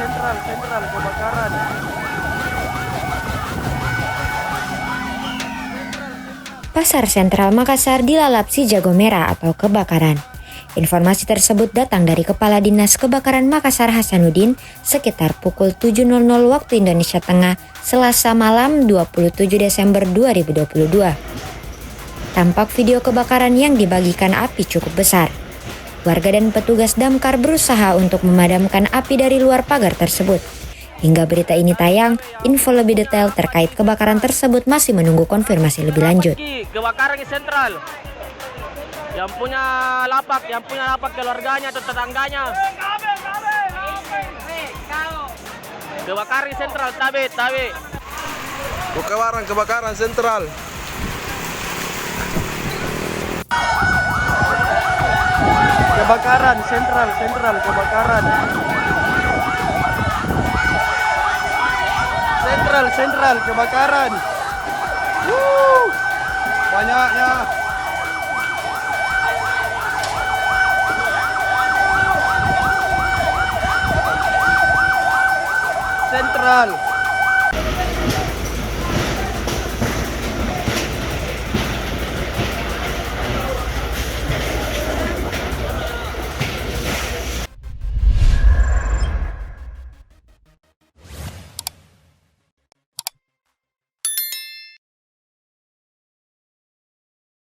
sentral kebakaran. Pasar Sentral Makassar dilalap si jago merah atau kebakaran. Informasi tersebut datang dari Kepala Dinas Kebakaran Makassar Hasanuddin sekitar pukul 7.00 waktu Indonesia Tengah, Selasa malam 27 Desember 2022. Tampak video kebakaran yang dibagikan api cukup besar. Warga dan petugas damkar berusaha untuk memadamkan api dari luar pagar tersebut. Hingga berita ini tayang, info lebih detail terkait kebakaran tersebut masih menunggu konfirmasi lebih lanjut. Kebakaran di sentral. Yang punya lapak keluarganya atau tetangganya. Kebakaran di sentral, tabe. Kebakaran sentral. Kebakaran sentral kebakaran. Sentral kebakaran. Banyaknya. Sentral.